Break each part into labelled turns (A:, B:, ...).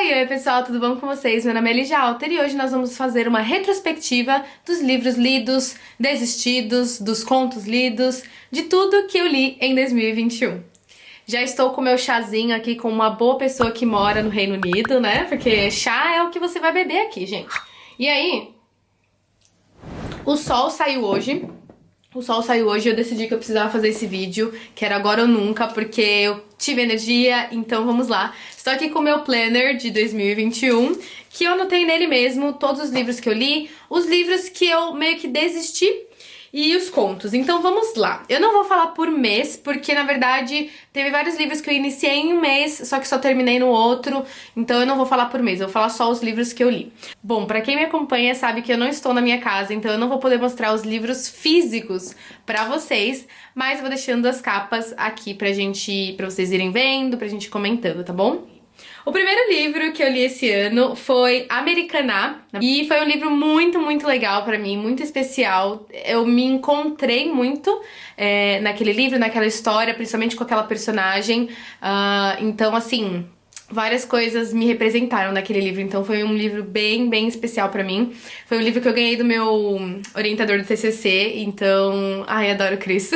A: Oi, pessoal, tudo bom com vocês? Meu nome é Lígia Alter e hoje nós vamos fazer uma retrospectiva dos livros lidos, desistidos, dos contos lidos, de tudo que eu li em 2021. Já estou com meu chazinho aqui com uma boa pessoa que mora no Reino Unido, né? Porque chá é o que você vai beber aqui, gente. E aí, o sol saiu hoje. E eu decidi que eu precisava fazer esse vídeo, que era agora ou nunca, porque eu tive energia, então vamos lá. Estou aqui com o meu planner de 2021, que eu anotei nele mesmo todos os livros que eu li, os livros que eu meio que desisti e os contos. Então vamos lá. Eu não vou falar por mês, porque na verdade teve vários livros que eu iniciei em um mês, só que só terminei no outro, então eu não vou falar por mês, eu vou falar só os livros que eu li. Bom, pra quem me acompanha sabe que eu não estou na minha casa, então eu não vou poder mostrar os livros físicos pra vocês, mas eu vou deixando as capas aqui pra vocês irem vendo, pra gente ir comentando, tá bom? O primeiro livro que eu li esse ano foi Americaná, e foi um livro muito legal pra mim, muito especial. Eu me encontrei muito naquele livro, naquela história, principalmente com aquela personagem. Então, assim, várias coisas me representaram naquele livro, então foi um livro bem especial pra mim. Foi um livro que eu ganhei do meu orientador do TCC, então... Ai, adoro o Cris.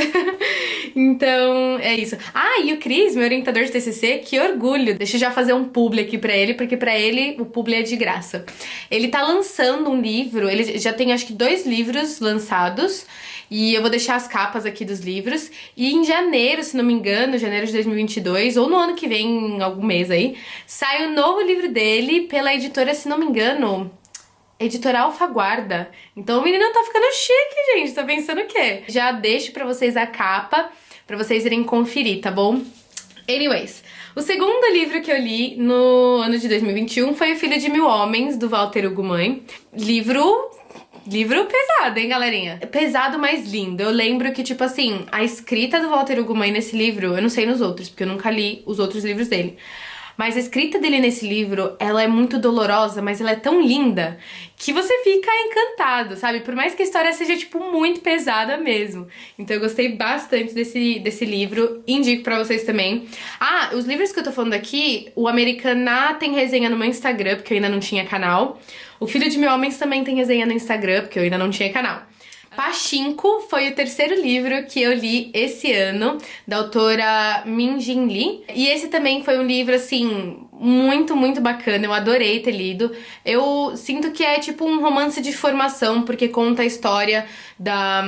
A: Então, é isso. Ah, e o Cris, meu orientador de TCC, que orgulho! Deixa eu já fazer um publi aqui pra ele, porque pra ele o publi é de graça. Ele tá lançando um livro, ele já tem acho que 2 livros lançados, e eu vou deixar as capas aqui dos livros. E em janeiro, se não me engano, janeiro de 2022, ou no ano que vem, em algum mês aí, sai o novo livro dele pela editora, se não me engano... Editora Alfaguarda. Então o menino tá ficando chique, gente. Tá pensando o quê? Já deixo pra vocês a capa, pra vocês irem conferir, tá bom? Anyways, o segundo livro que eu li no ano de 2021 foi O Filho de Mil Homens, do Walter Hugo Mãe. Livro pesado, hein, galerinha? Pesado, mas lindo. Eu lembro que, tipo assim, a escrita do Walter Hugo Mãe nesse livro, eu não sei nos outros, porque eu nunca li os outros livros dele. Mas a escrita dele nesse livro, ela é muito dolorosa, mas ela é tão linda que você fica encantado, sabe? Por mais que a história seja, tipo, muito pesada mesmo. Então eu gostei bastante desse livro, indico pra vocês também. Ah, os livros que eu tô falando aqui, o Americaná tem resenha no meu Instagram, porque eu ainda não tinha canal. O Filho de Mil Homens também tem resenha no Instagram, porque eu ainda não tinha canal. Pachinko foi o terceiro livro que eu li esse ano, da autora Min Jin Lee. E esse também foi um livro, assim, muito bacana, eu adorei ter lido. Eu sinto que é tipo um romance de formação, porque conta a história da...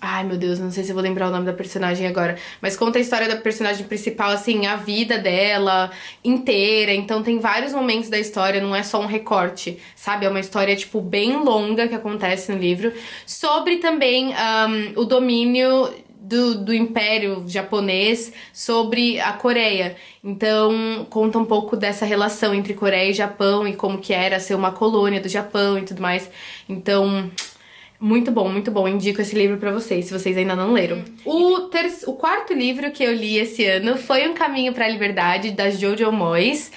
A: Ai, meu Deus, não sei se eu vou lembrar o nome da personagem agora, mas conta a história da personagem principal, assim, a vida dela inteira. Então tem vários momentos da história, não é só um recorte, sabe? É uma história, tipo, bem longa que acontece no livro, sobre também o domínio do Império Japonês sobre a Coreia. Então conta um pouco dessa relação entre Coreia e Japão e como que era ser uma colônia do Japão e tudo mais. Então... muito bom, indico esse livro pra vocês, se vocês ainda não leram. O quarto livro que eu li esse ano foi Um Caminho pra Liberdade, da Jojo Moyes.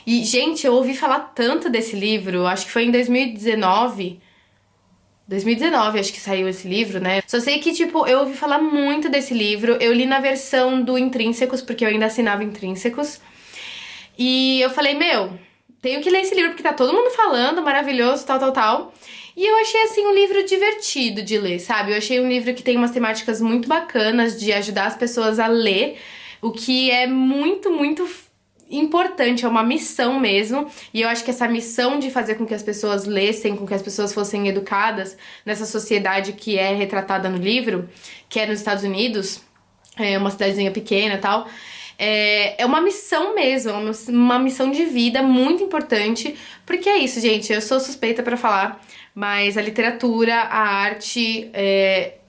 A: E, gente, eu ouvi falar tanto desse livro, acho que foi em 2019, acho que saiu esse livro, né? Só sei que, tipo, eu ouvi falar muito desse livro, eu li na versão do Intrínsecos, porque eu ainda assinava Intrínsecos. E eu falei, meu, tenho que ler esse livro, porque tá todo mundo falando, maravilhoso, tal. E eu achei, assim, um livro divertido de ler, sabe? Eu achei um livro que tem umas temáticas muito bacanas de ajudar as pessoas a ler, o que é muito importante, é uma missão mesmo. E eu acho que essa missão de fazer com que as pessoas lessem, com que as pessoas fossem educadas nessa sociedade que é retratada no livro, que é nos Estados Unidos, é uma cidadezinha pequena e tal... É uma missão mesmo, uma missão de vida muito importante, porque é isso, gente, eu sou suspeita pra falar, mas a literatura, a arte,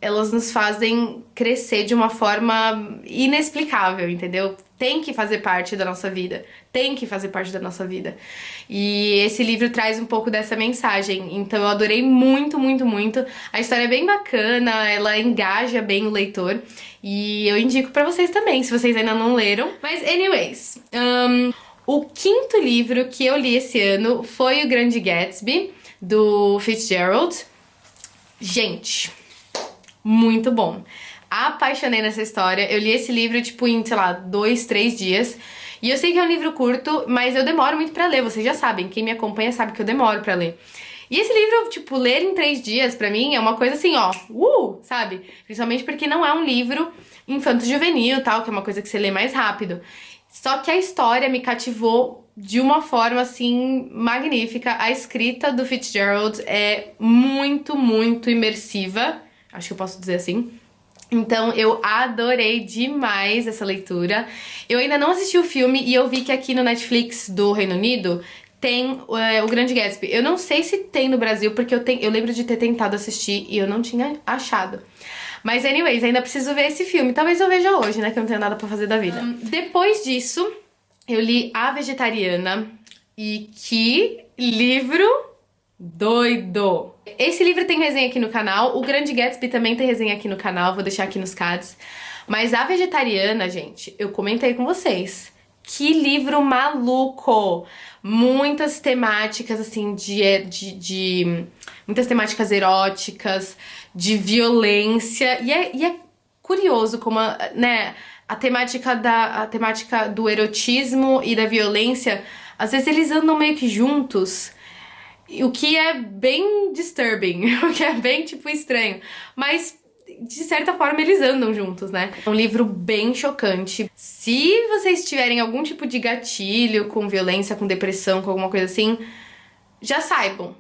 A: elas nos fazem crescer de uma forma inexplicável, entendeu? Tem que fazer parte da nossa vida, E esse livro traz um pouco dessa mensagem, então eu adorei muito. A história é bem bacana, ela engaja bem o leitor, e eu indico pra vocês também, se vocês ainda não leram. Mas, anyways, o quinto livro que eu li esse ano foi O Grande Gatsby, do Fitzgerald. Gente, muito bom. Apaixonei nessa história. Eu li esse livro, tipo, em, sei lá, 2, 3 dias. E eu sei que é um livro curto, mas eu demoro muito pra ler, vocês já sabem. Quem me acompanha sabe que eu demoro pra ler. E esse livro, tipo, ler em 3 dias, pra mim, é uma coisa assim, ó, sabe? Principalmente porque não é um livro infanto-juvenil e tal, que é uma coisa que você lê mais rápido. Só que a história me cativou de uma forma, assim, magnífica. A escrita do Fitzgerald é muito, muito imersiva. Acho que eu posso dizer assim. Então, eu adorei demais essa leitura. Eu ainda não assisti o filme e eu vi que aqui no Netflix do Reino Unido tem o Grande Gatsby. Eu não sei se tem no Brasil, porque eu lembro de ter tentado assistir e eu não tinha achado. Mas, anyways, ainda preciso ver esse filme. Talvez eu veja hoje, né? Que eu não tenho nada pra fazer da vida. Depois disso, eu li A Vegetariana. E que livro doido! Esse livro tem resenha aqui no canal. O Grande Gatsby também tem resenha aqui no canal. Vou deixar aqui nos cards. Mas A Vegetariana, gente, eu comentei com vocês. Que livro maluco! Muitas temáticas, assim, muitas temáticas eróticas, de violência. E é curioso como, né, a temática do erotismo e da violência, às vezes eles andam meio que juntos. O que é bem disturbing, o que é bem, tipo, estranho. Mas, de certa forma, eles andam juntos, né? É um livro bem chocante. Se vocês tiverem algum tipo de gatilho com violência, com depressão, com alguma coisa assim, já saibam.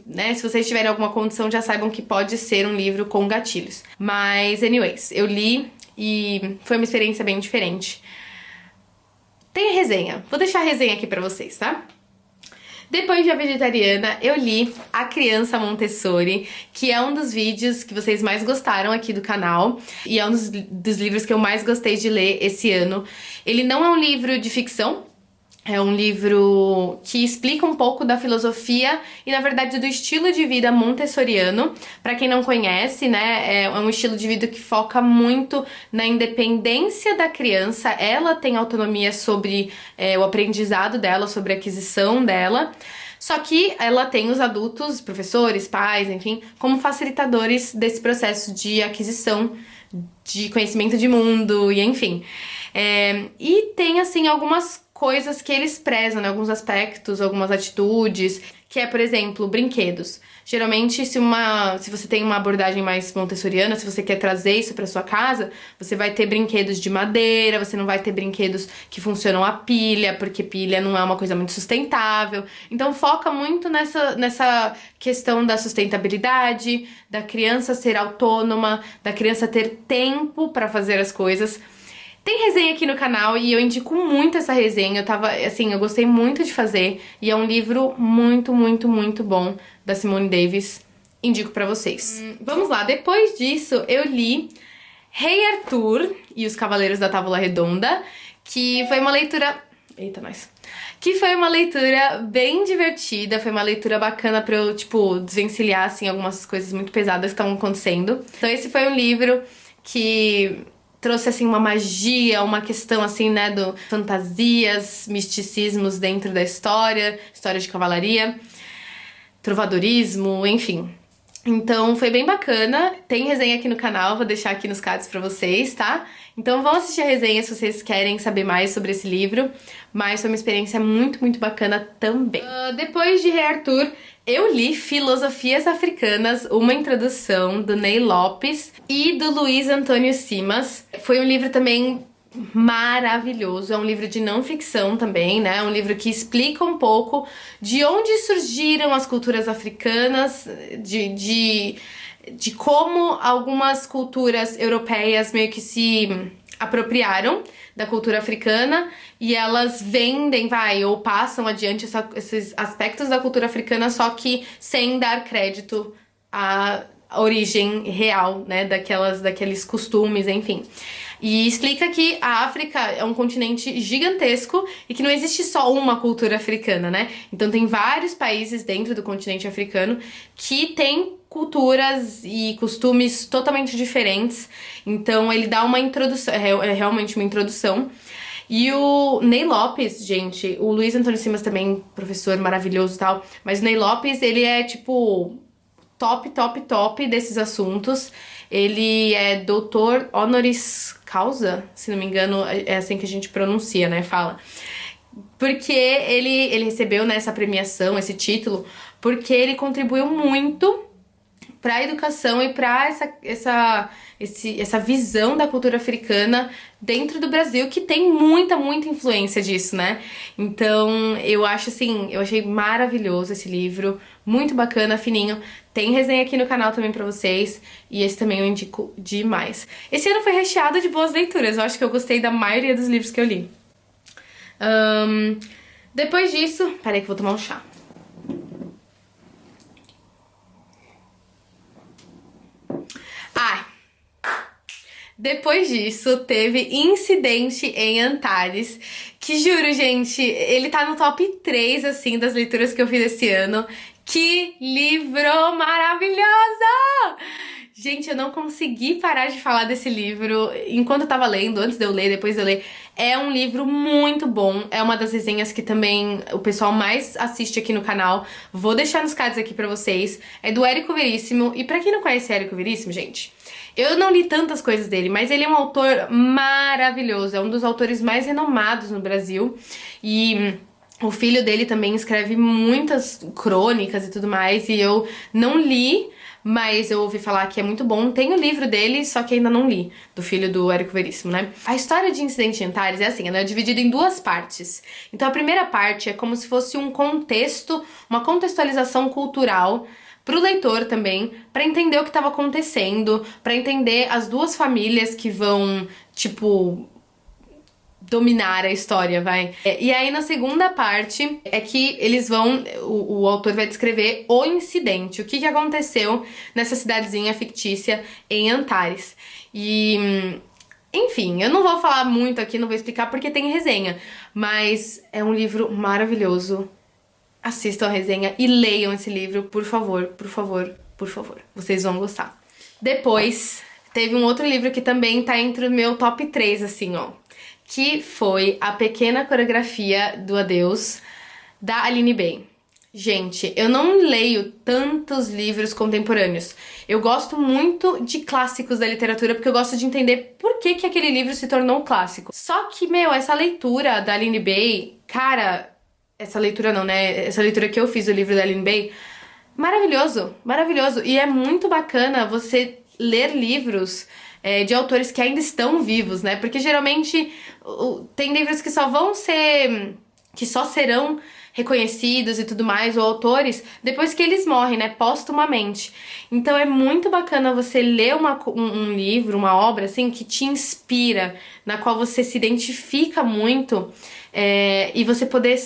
A: Né? Se vocês tiverem alguma condição, já saibam que pode ser um livro com gatilhos. Mas, anyways, eu li e foi uma experiência bem diferente. Tem resenha. Vou deixar a resenha aqui pra vocês, tá? Depois de A Vegetariana, eu li A Criança Montessori, que é um dos vídeos que vocês mais gostaram aqui do canal e é um dos livros que eu mais gostei de ler esse ano. Ele não é um livro de ficção, é um livro que explica um pouco da filosofia e, na verdade, do estilo de vida montessoriano. Pra quem não conhece, né, é um estilo de vida que foca muito na independência da criança. Ela tem autonomia sobre o aprendizado dela, sobre a aquisição dela. Só que ela tem os adultos, professores, pais, enfim, como facilitadores desse processo de aquisição de conhecimento de mundo e enfim. E tem, assim, algumas coisas que eles prezam, né? Alguns aspectos, algumas atitudes, que é, por exemplo, brinquedos. Geralmente, se você tem uma abordagem mais montessoriana, se você quer trazer isso para sua casa, você vai ter brinquedos de madeira, você não vai ter brinquedos que funcionam a pilha, porque pilha não é uma coisa muito sustentável. Então, foca muito nessa questão da sustentabilidade, da criança ser autônoma, da criança ter tempo para fazer as coisas. Tem resenha aqui no canal e eu indico muito essa resenha. Eu gostei muito de fazer e é um livro muito, muito, muito bom da Simone Davis. Indico pra vocês. Vamos lá, depois disso eu li Rei Arthur e os Cavaleiros da Távola Redonda, que foi uma leitura... Eita, nós! Que foi uma leitura bem divertida, foi uma leitura bacana pra eu, tipo, desvencilhar, assim, algumas coisas muito pesadas que estavam acontecendo. Então esse foi um livro que trouxe, assim, uma magia, uma questão, assim, né, do fantasias, misticismos dentro da história de cavalaria, trovadorismo, enfim. Então foi bem bacana, tem resenha aqui no canal, vou deixar aqui nos cards pra vocês, tá? Então vão assistir a resenha se vocês querem saber mais sobre esse livro, mas foi uma experiência muito, muito bacana também. Depois de Rei Arthur, eu li Filosofias Africanas, uma introdução do Ney Lopes e do Luiz Antônio Simas. Foi um livro também maravilhoso, é um livro de não ficção também, né? É um livro que explica um pouco de onde surgiram as culturas africanas, de como algumas culturas europeias meio que se apropriaram da cultura africana e elas vendem, ou passam adiante esses aspectos da cultura africana, só que sem dar crédito à origem real, né, daqueles costumes, enfim. E explica que a África é um continente gigantesco e que não existe só uma cultura africana, né? Então tem vários países dentro do continente africano que tem culturas e costumes totalmente diferentes. Então ele dá uma introdução, é realmente uma introdução. E o Ney Lopes, gente, o Luiz Antônio Simas também, professor maravilhoso e tal, mas o Ney Lopes, ele é tipo top desses assuntos. Ele é doutor honoris causa, se não me engano, é assim que a gente pronuncia, né? Fala. Porque ele recebeu, né, essa premiação, esse título, porque ele contribuiu muito para a educação e para essa visão da cultura africana dentro do Brasil, que tem muita influência disso, né? Então, eu acho assim, eu achei maravilhoso esse livro, muito bacana, fininho. Tem resenha aqui no canal também pra vocês, e esse também eu indico demais. Esse ano foi recheado de boas leituras, eu acho que eu gostei da maioria dos livros que eu li. Depois disso, peraí que eu vou tomar um chá. Depois disso, teve Incidente em Antares, que juro, gente, ele tá no top 3, assim, das leituras que eu fiz esse ano. Que livro maravilhoso! Gente, eu não consegui parar de falar desse livro enquanto eu tava lendo, antes de eu ler, depois de eu ler. É um livro muito bom, é uma das resenhas que também o pessoal mais assiste aqui no canal. Vou deixar nos cards aqui pra vocês. É do Érico Veríssimo, e pra quem não conhece Érico Veríssimo, gente, eu não li tantas coisas dele, mas ele é um autor maravilhoso, é um dos autores mais renomados no Brasil, e o filho dele também escreve muitas crônicas e tudo mais, e eu não li, mas eu ouvi falar que é muito bom. Tem o livro dele, só que ainda não li, do filho do Érico Veríssimo, né? A história de Incidente em Antares é assim, ela é dividida em duas partes. Então a primeira parte é como se fosse um contexto, uma contextualização cultural pro leitor também, pra entender o que tava acontecendo, pra entender as duas famílias que vão, tipo, dominar a história, vai. E aí na segunda parte é que eles vão, o autor vai descrever o incidente, o que aconteceu nessa cidadezinha fictícia em Antares. E enfim, eu não vou falar muito aqui, não vou explicar porque tem resenha, mas é um livro maravilhoso. Assistam a resenha e leiam esse livro, por favor, por favor, por favor. Vocês vão gostar. Depois, teve um outro livro que também tá entre o meu top 3, assim, ó, que foi A Pequena Coreografia do Adeus, da Aline Bay. Gente, eu não leio tantos livros contemporâneos. Eu gosto muito de clássicos da literatura, porque eu gosto de entender por que aquele livro se tornou um clássico. Só que, meu, essa leitura da Aline Bay, cara, essa leitura não, né? Essa leitura que eu fiz do livro da Aline Bay, maravilhoso, maravilhoso. E é muito bacana você ler livros de autores que ainda estão vivos, né? Porque geralmente tem livros que só vão ser, que só serão reconhecidos e tudo mais, ou autores, depois que eles morrem, né? Póstumamente. Então é muito bacana você ler um livro, uma obra, assim, que te inspira, na qual você se identifica muito, e você poder,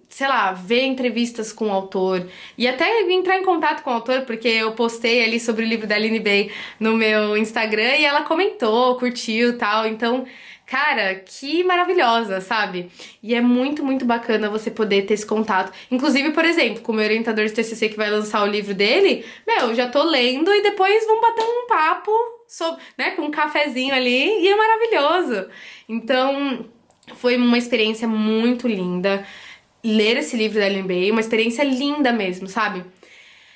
A: sei lá, ver entrevistas com o autor e até entrar em contato com o autor, porque eu postei ali sobre o livro da Aline Bay no meu Instagram e ela comentou, curtiu e tal, então, cara, que maravilhosa, sabe? E é muito bacana você poder ter esse contato. Inclusive, por exemplo, com o meu orientador de TCC que vai lançar o livro dele, meu, já tô lendo e depois vamos bater um papo sobre, né, com um cafezinho ali, e é maravilhoso. Então, foi uma experiência muito linda ler esse livro da Aline Bay, uma experiência linda mesmo, sabe?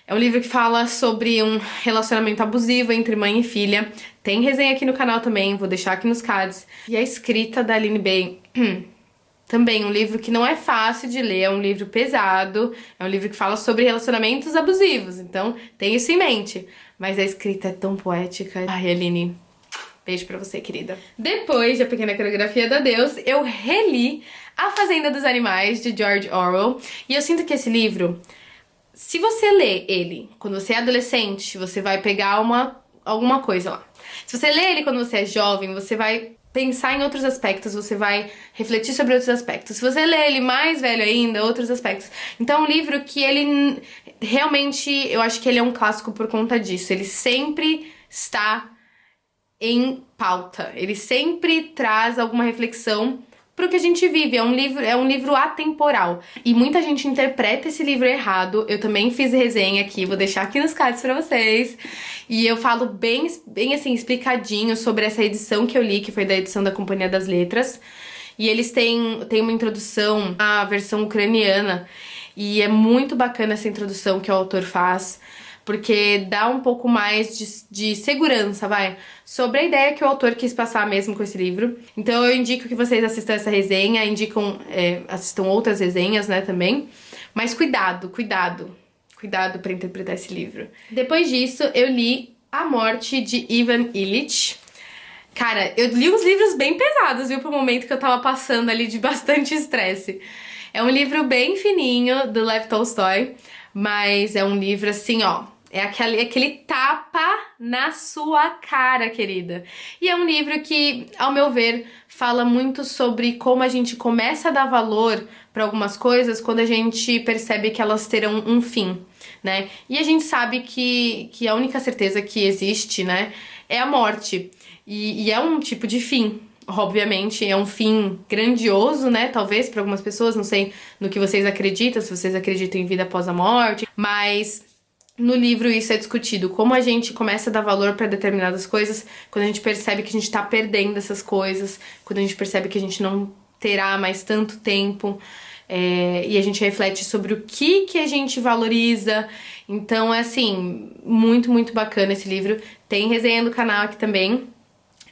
A: É um livro que fala sobre um relacionamento abusivo entre mãe e filha. Tem resenha aqui no canal também, vou deixar aqui nos cards. E a escrita da Aline Bay, também um livro que não é fácil de ler, é um livro pesado, é um livro que fala sobre relacionamentos abusivos, então tem isso em mente. Mas a escrita é tão poética. Ai, Aline, beijo pra você, querida. Depois de A Pequena Coreografia do Adeus, eu reli A Fazenda dos Animais, de George Orwell. E eu sinto que esse livro, se você lê ele quando você é adolescente, você vai pegar alguma coisa lá. Se você lê ele quando você é jovem, você vai pensar em outros aspectos, você vai refletir sobre outros aspectos. Se você lê ele mais velho ainda, outros aspectos. Então é um livro que ele realmente, eu acho que ele é um clássico por conta disso. Ele sempre está em pauta. Ele sempre traz alguma reflexão pro que a gente vive. É um livro atemporal. E muita gente interpreta esse livro errado. Eu também fiz resenha aqui, vou deixar aqui nos cards pra vocês. E eu falo bem assim, explicadinho sobre essa edição que eu li, que foi da edição da Companhia das Letras. E eles têm uma introdução, a versão ucraniana. E é muito bacana essa introdução que o autor faz, porque dá um pouco mais de segurança, vai, sobre a ideia que o autor quis passar mesmo com esse livro. Então eu indico que vocês assistam essa resenha, assistam outras resenhas, né, também. Mas cuidado pra interpretar esse livro. Depois disso, eu li A Morte de Ivan Illich. Cara, eu li uns livros bem pesados, viu, pro momento que eu tava passando ali de bastante estresse. É um livro bem fininho, do Lev Tolstói, mas é um livro assim, ó, é aquele tapa na sua cara, querida. E é um livro que, ao meu ver, fala muito sobre como a gente começa a dar valor para algumas coisas quando a gente percebe que elas terão um fim, né? E a gente sabe que a única certeza que existe, né, é a morte. E é um tipo de fim. Obviamente, é um fim grandioso, né? Talvez para algumas pessoas, não sei no que vocês acreditam, se vocês acreditam em vida após a morte, mas no livro isso é discutido, como a gente começa a dar valor para determinadas coisas quando a gente percebe que a gente tá perdendo essas coisas, quando a gente percebe que a gente não terá mais tanto tempo, e a gente reflete sobre o que a gente valoriza. Então é assim, muito, muito bacana esse livro. Tem resenha no canal aqui também.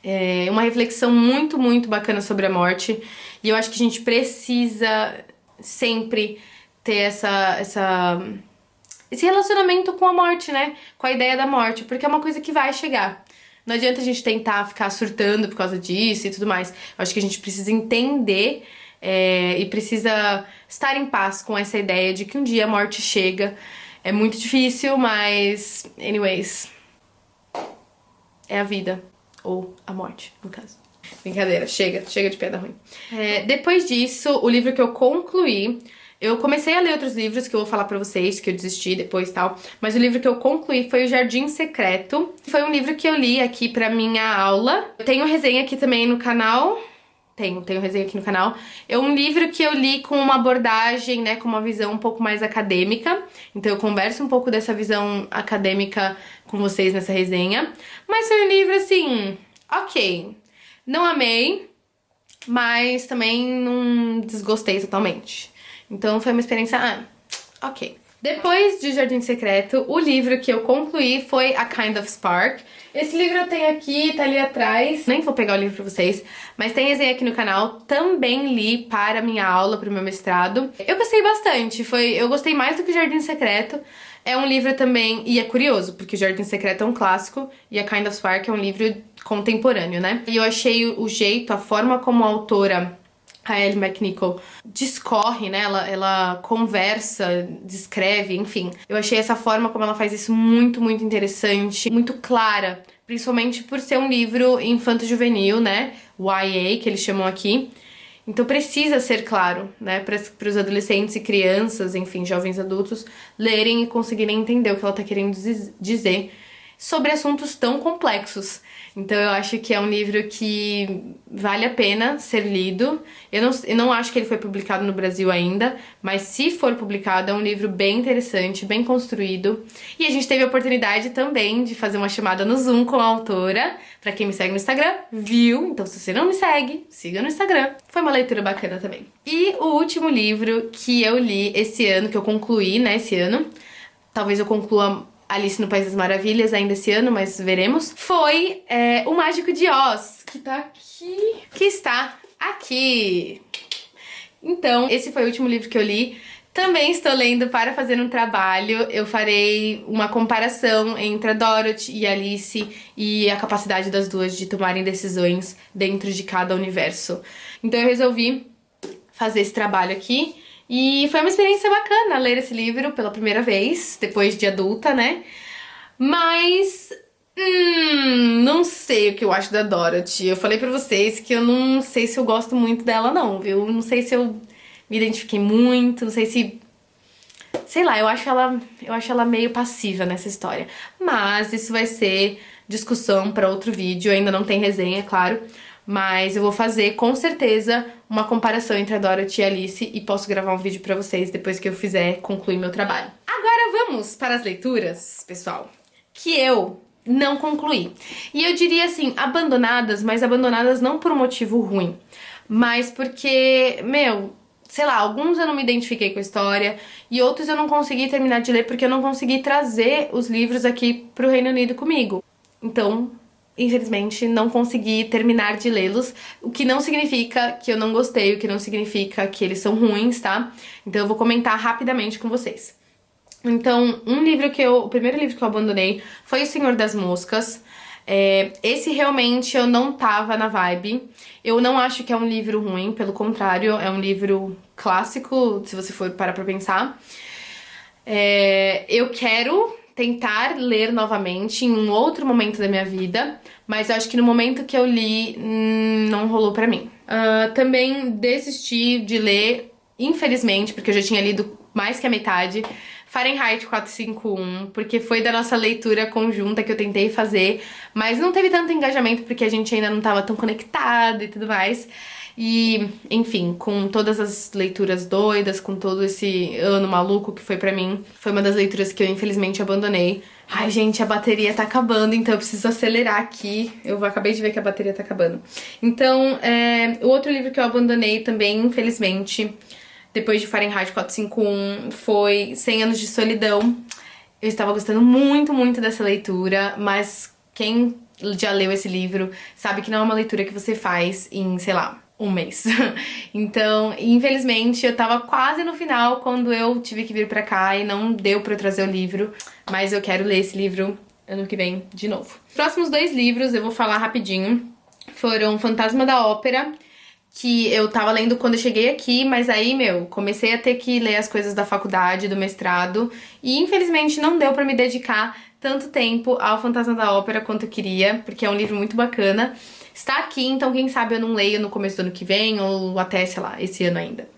A: É uma reflexão muito, muito bacana sobre a morte. E eu acho que a gente precisa sempre ter esse relacionamento com a morte, né? Com a ideia da morte, porque é uma coisa que vai chegar. Não adianta a gente tentar ficar surtando por causa disso e tudo mais. Eu acho que a gente precisa entender e precisa estar em paz com essa ideia de que um dia a morte chega. É muito difícil, mas, anyways, é a vida. Ou a morte, no caso. Brincadeira, chega de piada ruim. Depois disso, o livro que eu concluí... Eu comecei a ler outros livros que eu vou falar pra vocês, que eu desisti depois e tal. Mas o livro que eu concluí foi O Jardim Secreto. Foi um livro que eu li aqui pra minha aula. Eu tenho resenha aqui também no canal. Tenho resenha aqui no canal. É um livro que eu li com uma abordagem, né, com uma visão um pouco mais acadêmica. Então eu converso um pouco dessa visão acadêmica com vocês nessa resenha. Mas foi um livro, assim, ok. Não amei, mas também não desgostei totalmente. Então foi uma experiência, ok. Depois de Jardim Secreto, o livro que eu concluí foi A Kind of Spark. Esse livro eu tenho aqui, tá ali atrás. Nem vou pegar o livro pra vocês, mas tem resenha aqui no canal. Também li para a minha aula, pro meu mestrado. Eu gostei bastante, eu gostei mais do que o Jardim Secreto. É um livro também, e é curioso, porque o Jardim Secreto é um clássico e A Kind of Spark é um livro contemporâneo, né? E eu achei o jeito, a forma como a autora... A Ellie McNichol discorre, né? Ela conversa, descreve, enfim. Eu achei essa forma como ela faz isso muito, muito interessante, muito clara. Principalmente por ser um livro infanto-juvenil, né? YA, que eles chamam aqui. Então precisa ser claro, né? Para os adolescentes e crianças, enfim, jovens adultos, lerem e conseguirem entender o que ela tá querendo dizer sobre assuntos tão complexos. Então eu acho que é um livro que vale a pena ser lido. Eu não acho que ele foi publicado no Brasil ainda, mas se for publicado é um livro bem interessante, bem construído. E a gente teve a oportunidade também de fazer uma chamada no Zoom com a autora. Pra quem me segue no Instagram, viu? Então se você não me segue, siga no Instagram. Foi uma leitura bacana também. E o último livro que eu li esse ano, que eu concluí, né, esse ano, talvez eu conclua Alice no País das Maravilhas ainda esse ano, mas veremos. Foi O Mágico de Oz, que tá aqui. Que está aqui. Então, esse foi o último livro que eu li. Também estou lendo para fazer um trabalho. Eu farei uma comparação entre a Dorothy e a Alice e a capacidade das duas de tomarem decisões dentro de cada universo. Então eu resolvi fazer esse trabalho aqui. E foi uma experiência bacana ler esse livro pela primeira vez, depois de adulta, né? Mas... não sei o que eu acho da Dorothy. Eu falei pra vocês que eu não sei se eu gosto muito dela não, viu? Não sei se eu me identifiquei muito, não sei se... Sei lá, eu acho ela meio passiva nessa história. Mas isso vai ser discussão pra outro vídeo, ainda não tem resenha, é claro. Mas eu vou fazer, com certeza, uma comparação entre a Dorothy e a Alice e posso gravar um vídeo pra vocês depois que eu fizer concluir meu trabalho. Agora vamos para as leituras, pessoal, que eu não concluí. E eu diria assim, abandonadas, mas abandonadas não por um motivo ruim, mas porque, sei lá, alguns eu não me identifiquei com a história e outros eu não consegui terminar de ler porque eu não consegui trazer os livros aqui pro Reino Unido comigo. Então, infelizmente, não consegui terminar de lê-los, o que não significa que eu não gostei, o que não significa que eles são ruins, tá? Então eu vou comentar rapidamente com vocês. Então, o primeiro livro que eu abandonei foi O Senhor das Moscas. Esse realmente eu não tava na vibe. Eu não acho que é um livro ruim, pelo contrário, é um livro clássico, se você for parar pra pensar. Eu quero tentar ler novamente em um outro momento da minha vida, mas eu acho que no momento que eu li, não rolou pra mim. Também desisti de ler, infelizmente, porque eu já tinha lido mais que a metade, Fahrenheit 451, porque foi da nossa leitura conjunta que eu tentei fazer, mas não teve tanto engajamento porque a gente ainda não tava tão conectado e tudo mais. E, enfim, com todas as leituras doidas, com todo esse ano maluco que foi pra mim, foi uma das leituras que eu infelizmente abandonei. Ai, gente, a bateria tá acabando, então eu preciso acelerar aqui. Eu acabei de ver que a bateria tá acabando. Então, o outro livro que eu abandonei também, infelizmente, depois de Fahrenheit 451, foi 100 Anos de Solidão. Eu estava gostando muito, muito dessa leitura, mas quem já leu esse livro sabe que não é uma leitura que você faz em, sei lá, um mês. Então, infelizmente, eu tava quase no final quando eu tive que vir pra cá e não deu pra eu trazer o livro, mas eu quero ler esse livro ano que vem de novo. Os próximos 2 livros, eu vou falar rapidinho, foram Fantasma da Ópera, que eu tava lendo quando eu cheguei aqui, mas aí, comecei a ter que ler as coisas da faculdade, do mestrado, e infelizmente não deu pra me dedicar tanto tempo ao Fantasma da Ópera quanto eu queria, porque é um livro muito bacana. Está aqui, então quem sabe eu não leio no começo do ano que vem, ou até, sei lá, esse ano ainda.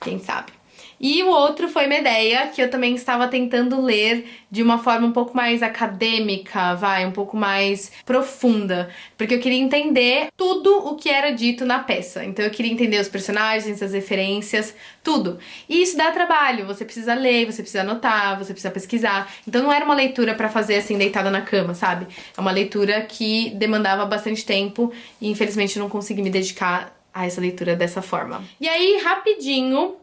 A: Quem sabe. E o outro foi Medeia, que eu também estava tentando ler de uma forma um pouco mais acadêmica, um pouco mais profunda, porque eu queria entender tudo o que era dito na peça. Então eu queria entender os personagens, as referências, tudo. E isso dá trabalho, você precisa ler, você precisa anotar, você precisa pesquisar. Então não era uma leitura pra fazer assim, deitada na cama, sabe? É uma leitura que demandava bastante tempo e infelizmente eu não consegui me dedicar a essa leitura dessa forma. E aí, rapidinho,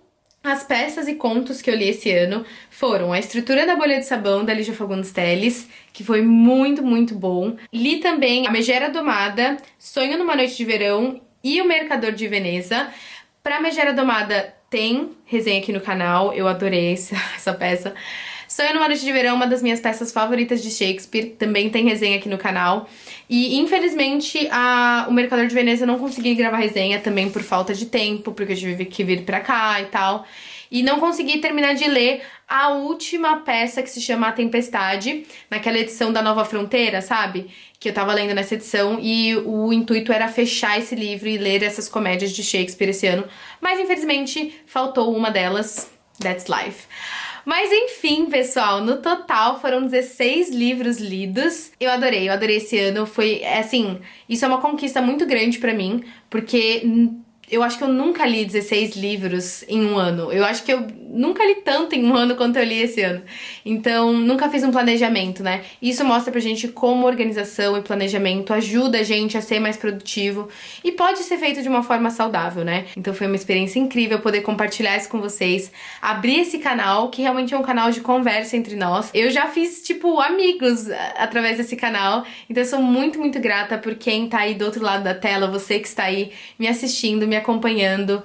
A: as peças e contos que eu li esse ano foram A Estrutura da Bolha de Sabão, da Lígia Fagundes Telles, que foi muito, muito bom. Li também A Megera Domada, Sonho numa Noite de Verão e O Mercador de Veneza. Pra Megera Domada tem resenha aqui no canal, eu adorei essa peça. Sonho numa Noite de Verão, uma das minhas peças favoritas de Shakespeare, também tem resenha aqui no canal. E, infelizmente, O Mercador de Veneza eu não consegui gravar resenha também por falta de tempo, porque eu tive que vir pra cá e tal. E não consegui terminar de ler a última peça, que se chama A Tempestade, naquela edição da Nova Fronteira, sabe? Que eu tava lendo nessa edição, e o intuito era fechar esse livro e ler essas comédias de Shakespeare esse ano. Mas, infelizmente, faltou uma delas. That's life. Mas enfim, pessoal, no total foram 16 livros lidos. Eu adorei esse ano. Foi, assim, isso é uma conquista muito grande pra mim, porque eu acho que eu nunca li 16 livros em um ano. Eu acho que eu nunca li tanto em um ano quanto eu li esse ano. Então, nunca fiz um planejamento, né? Isso mostra pra gente como organização e planejamento ajuda a gente a ser mais produtivo e pode ser feito de uma forma saudável, né? Então foi uma experiência incrível poder compartilhar isso com vocês, abrir esse canal, que realmente é um canal de conversa entre nós. Eu já fiz, tipo, amigos através desse canal, então eu sou muito, muito grata por quem tá aí do outro lado da tela, você que está aí me assistindo, me acompanhando,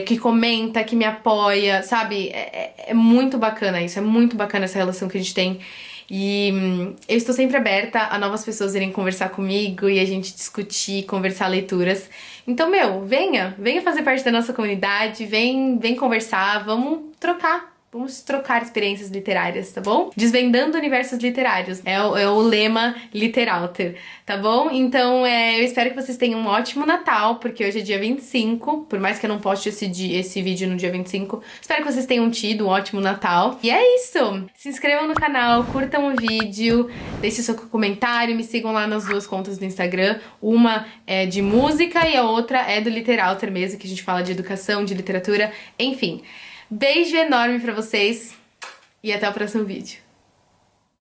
A: que comenta, que me apoia, sabe? É muito bacana isso, é muito bacana essa relação que a gente tem. E eu estou sempre aberta a novas pessoas irem conversar comigo e a gente discutir, conversar leituras. Então, venha fazer parte da nossa comunidade, vem conversar, vamos trocar experiências literárias, tá bom? Desvendando universos literários. É o lema Literalter, tá bom? Então, eu espero que vocês tenham um ótimo Natal, porque hoje é dia 25, por mais que eu não poste esse vídeo no dia 25. Espero que vocês tenham tido um ótimo Natal. E é isso! Se inscrevam no canal, curtam o vídeo, deixem seu comentário, me sigam lá nas 2 contas do Instagram. Uma é de música e a outra é do Literalter mesmo, que a gente fala de educação, de literatura, enfim. Beijo enorme pra vocês e até o próximo vídeo.